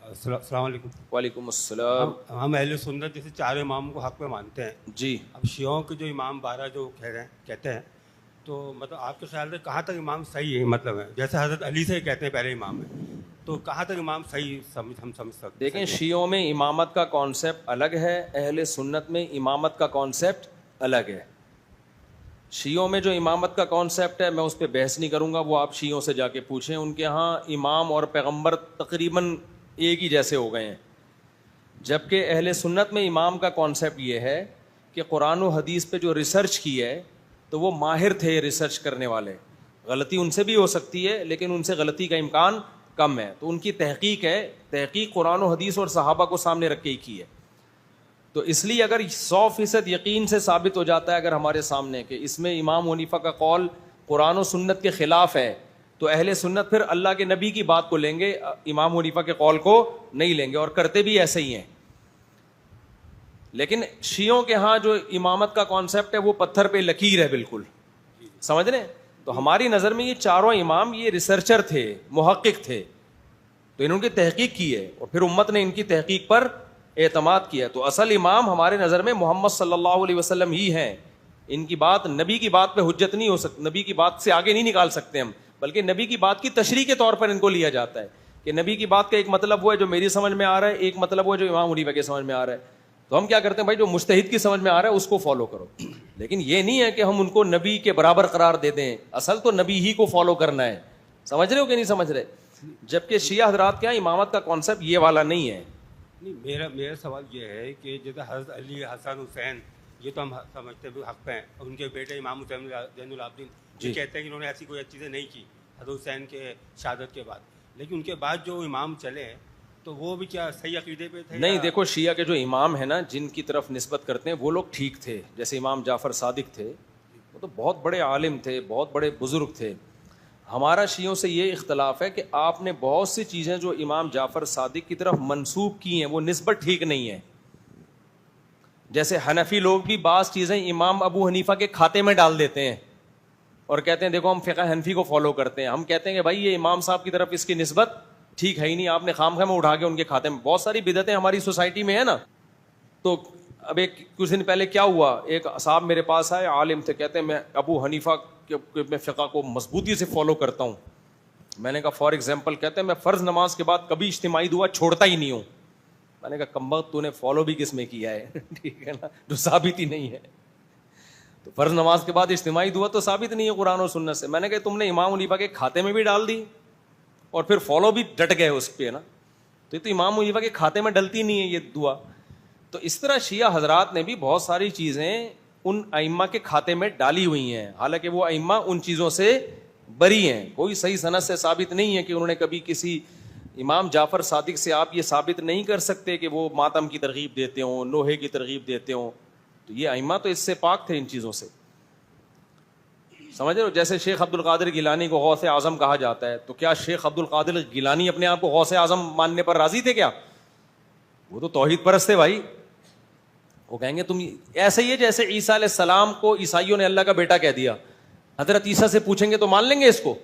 السلام علیکم. وعلیکم السلام. ہم اہل سنت جیسے چار امام کو حق پہ مانتے ہیں جی. اب شیعوں کے جو امام 12 جو کہتے ہیں تو مطلب آپ کے خیال سے کہاں تک امام صحیح ہے؟ مطلب ہے جیسے حضرت علی سے کہتے ہیں پہلے امام ہے تو کہاں تک امام صحیح ہم سمجھ سکتے ہیں؟ دیکھیں شیعوں میں امامت کا کانسیپٹ الگ ہے, اہل سنت میں امامت کا کانسیپٹ الگ ہے. شیعوں میں جو امامت کا کانسیپٹ ہے میں اس پہ بحث نہیں کروں گا, وہ آپ شیعوں سے جا کے پوچھیں. ان کے ہاں امام اور پیغمبر تقریباً ایک ہی جیسے ہو گئے ہیں. جبکہ اہل سنت میں امام کا کانسیپٹ یہ ہے کہ قرآن و حدیث پہ جو ریسرچ کی ہے تو وہ ماہر تھے ریسرچ کرنے والے. غلطی ان سے بھی ہو سکتی ہے لیکن ان سے غلطی کا امکان کم ہے, تو ان کی تحقیق ہے, تحقیق قرآن و حدیث اور صحابہ کو سامنے رکھ کے ہی کی ہے. تو اس لیے اگر 100% یقین سے ثابت ہو جاتا ہے اگر ہمارے سامنے کہ اس میں امام حنیفہ کا قول قرآن و سنت کے خلاف ہے تو اہل سنت پھر اللہ کے نبی کی بات کو لیں گے, امام حنیفہ کے قول کو نہیں لیں گے, اور کرتے بھی ایسے ہی ہیں. لیکن شیعوں کے ہاں جو امامت کا کانسیپٹ ہے وہ پتھر پہ لکیر ہے بالکل, سمجھ رہے ہیں؟ تو ہماری نظر میں یہ چاروں امام یہ ریسرچر تھے, محقق تھے, تو انہوں نے تحقیق کی ہے اور پھر امت نے ان کی تحقیق پر اعتماد کیا. تو اصل امام ہمارے نظر میں محمد صلی اللہ علیہ وسلم ہی ہیں. ان کی بات نبی کی بات پہ حجت نہیں ہو سکتی, نبی کی بات سے آگے نہیں نکال سکتے ہم, بلکہ نبی کی بات کی تشریح کے طور پر ان کو لیا جاتا ہے کہ نبی کی بات کا ایک مطلب وہ ہے جو میری سمجھ میں آ رہا ہے, ایک مطلب وہ ہے جو امام حنیفہ کے سمجھ میں آ رہا ہے. تو ہم کیا کرتے ہیں بھائی, جو مجتہد کی سمجھ میں آ رہا ہے اس کو فالو کرو, لیکن یہ نہیں ہے کہ ہم ان کو نبی کے برابر قرار دے دیں. اصل تو نبی ہی کو فالو کرنا ہے. سمجھ رہے ہو کہ نہیں سمجھ رہے؟ جبکہ شیعہ حضرات کے یہاں امامت کا کانسیپٹ یہ والا نہیں ہے. نہیں, میرا سوال یہ ہے کہ جیسے حضرت علی, حسن, حسین یہ تو ہم سمجھتے ہیں حق پہ ہیں, اور ان کے بیٹے امام حسین زین العابدین یہ کہتے ہیں کہ انہوں نے ایسی کوئی چیزیں نہیں کی حضرت حسین کے شہادت کے بعد, لیکن ان کے بعد جو امام چلے تو وہ بھی کیا صحیح عقیدے پہ تھے؟ نہیں, دیکھو شیعہ کے جو امام ہیں نا جن کی طرف نسبت کرتے ہیں وہ لوگ ٹھیک تھے. جیسے امام جعفر صادق تھے, وہ تو بہت بڑے عالم تھے, بہت بڑے بزرگ تھے. ہمارا شیعوں سے یہ اختلاف ہے کہ آپ نے بہت سی چیزیں جو امام جعفر صادق کی طرف منسوب کی ہیں وہ نسبت ٹھیک نہیں ہے. جیسے حنفی لوگ بھی بعض چیزیں امام ابو حنیفہ کے کھاتے میں ڈال دیتے ہیں اور کہتے ہیں دیکھو ہم فقہ حنفی کو فالو کرتے ہیں. ہم کہتے ہیں کہ بھائی یہ امام صاحب کی طرف اس کی نسبت ٹھیک ہے ہی نہیں, آپ نے خام خواہ میں اٹھا کے ان کے کھاتے میں. بہت ساری بدعتیں ہماری سوسائٹی میں ہے نا. تو اب ایک کچھ دن پہلے کیا ہوا, ایک صاحب میرے پاس آئے, عالم تھے, کہتے ہیں میں ابو حنیفہ میں فقہ کو مضبوطی سے فالو کرتا ہوں. میں نے کہا فار ایگزامپل, کہتے ہیں میں فرض نماز کے بعد کبھی اجتماعی دعا چھوڑتا ہی نہیں ہوں. میں نے کہا کمبخت تو نے فالو بھی کس میں کیا ہے ٹھیک ہے نا, جو ثابت ہی نہیں ہے. تو فرض نماز کے بعد اجتماعی دعا تو ثابت نہیں ہے قرآن و سنت سے. میں نے کہا تم نے امام حنیفہ کے کھاتے میں بھی ڈال دی اور پھر فالو بھی ڈٹ گئے اس پہ نا, تو یہ تو امام حنیفہ کے کھاتے میں ڈلتی نہیں ہے یہ دعا. تو اس طرح شیعہ حضرات نے بھی بہت ساری چیزیں ان ائمہ کے کھاتے میں ڈالی ہوئی ہیں, حالانکہ وہ ائمہ ان چیزوں سے بری ہیں. کوئی صحیح سند سے ثابت نہیں ہے کہ انہوں نے کبھی کسی امام جعفر صادق سے آپ یہ ثابت نہیں کر سکتے کہ وہ ماتم کی ترغیب دیتے ہوں, نوحے کی ترغیب دیتے ہوں. تو یہ ائمہ تو اس سے پاک تھے ان چیزوں سے, سمجھ رہے ہو؟ جیسے شیخ عبد القادر گیلانی کو غوث اعظم کہا جاتا ہے, تو کیا شیخ عبد القادر گیلانی اپنے آپ کو غوث اعظم ماننے پر راضی تھے کیا؟ وہ تو توحید پرست تھے بھائی. وہ کہیں گے تم ایسے ہی ہے جیسے عیسیٰ علیہ السلام کو عیسائیوں نے اللہ کا بیٹا کہہ دیا, حضرت عیسیٰ سے پوچھیں گے تو مان لیں گے اس کو؟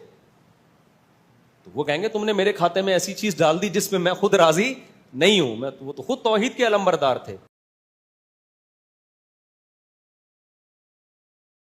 تو وہ کہیں گے تم نے میرے کھاتے میں ایسی چیز ڈال دی جس میں میں خود راضی نہیں ہوں. میں وہ تو خود توحید کے علمبردار تھے.